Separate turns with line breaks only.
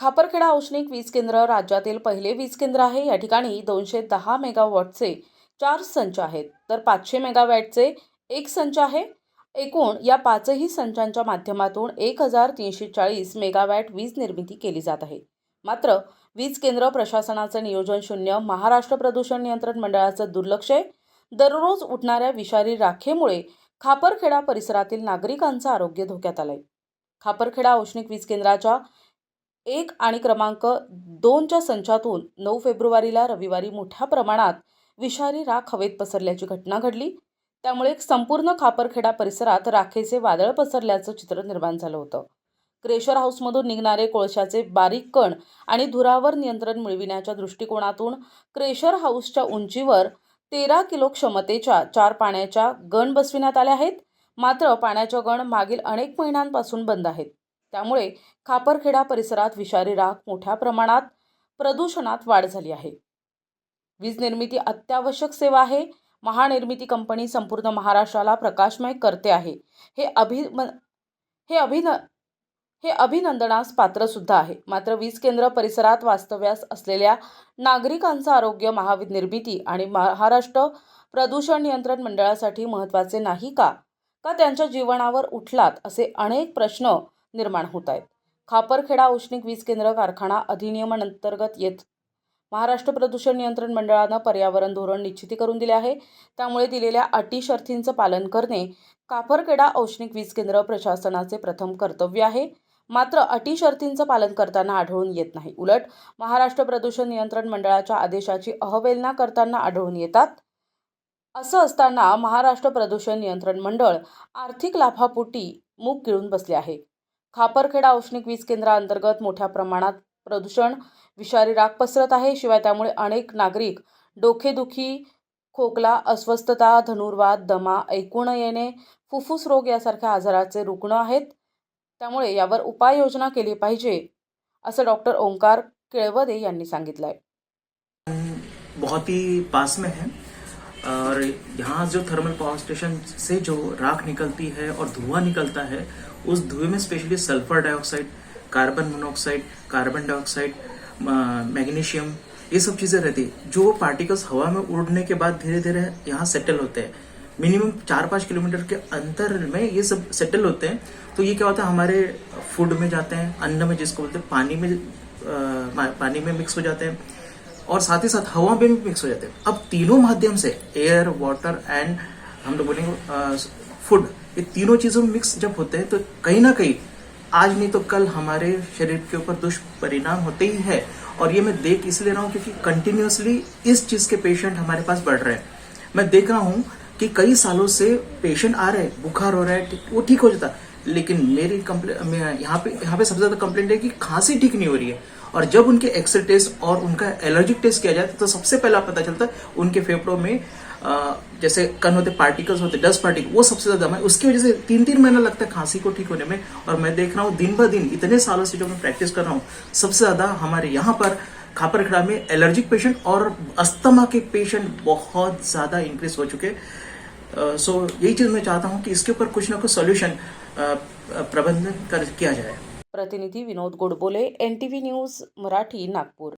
खापरखेडा औष्णिक वीज केंद्र राज्यातील पहिले वीज केंद्र आहे। या ठिकाणी 210 मेगावॉटचे 4 संच आहेत, तर 500 मेगावॅटचे 1 संच आहे। एकूण या पाचही संचांच्या माध्यमातून 1340 मेगावॅट वीज निर्मिती केली जात आहे। मात्र वीज केंद्र प्रशासनाचं नियोजन शून्य, महाराष्ट्र प्रदूषण नियंत्रण मंडळाचं दुर्लक्ष आहे। दररोज उठणाऱ्या विषारी राखेमुळे खापरखेडा परिसरातील नागरिकांचं आरोग्य धोक्यात आलंय। खापरखेडा औष्णिक वीज केंद्राच्या 1 आणि क्रमांक 2च्या संचातून 9 फेब्रुवारीला रविवारी मोठ्या प्रमाणात विषारी राख हवेत पसरल्याची घटना घडली। त्यामुळे संपूर्ण खापरखेडा परिसरात राखेचे वादळ पसरल्याचं चित्र निर्माण झालं होतं। क्रेशर हाऊसमधून निघणारे कोळशाचे बारीक कण आणि धुरावर नियंत्रण मिळविण्याच्या दृष्टिकोनातून क्रेशर हाऊसच्या उंचीवर 13 किलो क्षमतेच्या 4 पाण्याच्या गण बसविण्यात आल्या आहेत। मात्र पाण्याच्या गण मागील अनेक महिन्यांपासून बंद आहेत। त्यामुळे खापरखेडा परिसरात विषारी राख मोठ्या प्रमाणात प्रदूषणात वाढ झाली आहे। वीज निर्मिती अत्यावश्यक सेवा आहे। महानिर्मिती कंपनी संपूर्ण महाराष्ट्राला प्रकाशमय करते आहे। हे अभिनंदनास पात्र सुद्धा आहे। मात्र वीज केंद्र परिसरात वास्तव्यास असलेल्या नागरिकांचं आरोग्य महानिर्मिती आणि महाराष्ट्र प्रदूषण नियंत्रण मंडळासाठी महत्त्वाचे नाही का? त्यांच्या जीवनावर उठलात असे अनेक प्रश्न निर्माण होत आहेत। खापरखेडा औष्णिक वीज केंद्र कारखाना अधिनियमांतर्गत येत महाराष्ट्र प्रदूषण नियंत्रण मंडळानं पर्यावरण धोरण निश्चिती करून दिले आहे। त्यामुळे दिलेल्या अटी शर्तींचं पालन करणे खापरखेडा औष्णिक वीज केंद्र प्रशासनाचे प्रथम कर्तव्य आहे। मात्र अटी शर्तींचं पालन करताना आढळून येत नाही। उलट महाराष्ट्र प्रदूषण नियंत्रण मंडळाच्या आदेशाची अवहेलना करताना आढळून येतात। असं असताना महाराष्ट्र प्रदूषण नियंत्रण मंडळ आर्थिक लाभापोटी मूग गिळून बसले आहे। खापरखेडा औष्णिक वीज केंद्राअंतर्गत मोठ्या प्रमाणात प्रदूषण, विषारी राख पसरत आहे। शिवाय त्यामुळे अनेक नागरिक डोकेदुखी, खोकला, अस्वस्थता, धनुर्वात, दमा, ऐकू न येणे, फुफ्फुस रोग यासारख्या आजाराचे रुग्ण आहेत। त्यामुळे यावर उपाययोजना केली पाहिजे, असं डॉक्टर ओंकार केळवदे यांनी सांगितलंय।
बहुत ही पास में है और यहाँ जो थर्मल पावर स्टेशन से जो राख निकलती है और धुआं निकलता है, उस धुएं में specially sulphur dioxide, carbon monoxide, carbon dioxide, magnesium, ये सब चीजें रहती है जो पार्टिकल्स हवा में उड़ने के बाद धीरे धीरे यहाँ सेटल होते हैं। मिनिमम 4-5 किलोमीटर के अंतर में ये सब सेटल होते हैं। तो ये क्या होता है, हमारे फूड में जाते हैं, अन्न में जिसको बोलते हैं, पानी में मिक्स हो जाते हैं और साथ ही साथ हवा में भी मिक्स हो जाते हैं। अब तीनों माध्यम से एयर, वाटर एंड हम लोग बोलेंगे फूड, ये तीनों चीजों में मिक्स जब होते हैं तो कहीं ना कहीं आज नहीं तो कल हमारे शरीर के ऊपर दुष्परिणाम होते ही है। और ये मैं देख इसलिए रहा हूँ क्योंकि कंटिन्यूअसली इस चीज के पेशेंट हमारे पास बढ़ रहे हैं। मैं देख रहा हूँ कि कई सालों से पेशेंट आ रहे हैं, बुखार हो रहा है, वो ठीक हो जाता, लेकिन मेरी यहाँ पे सबसे ज्यादा कंप्लेंट है कि खांसी ठीक नहीं हो रही है। और जब उनके एक्सरे टेस्ट और उनका एलर्जिक टेस्ट किया जाए तो सबसे पहला पता चलता है उनके फेफड़ों में जैसे कण होते, पार्टिकल्स होते, डस्ट पार्टिकल, वो सबसे ज्यादा है। उसकी वजह से 3-3 महीना लगता है खांसी को ठीक होने में। और मैं देख रहा हूँ दिन ब दिन, इतने सालों से जो मैं प्रैक्टिस कर रहा हूँ, सबसे ज्यादा हमारे यहाँ पर खापरखेड़ा में एलर्जिक पेशेंट और अस्थमा के पेशेंट बहुत ज्यादा इंक्रीज हो चुके। सो यही चीज मैं चाहता हूँ कि इसके ऊपर कुछ ना कुछ सॉल्यूशन प्रबंधन किया जाए।
प्रतिनिधी विनोद गोडबोले, NTV न्यूज मराठी, नागपूर।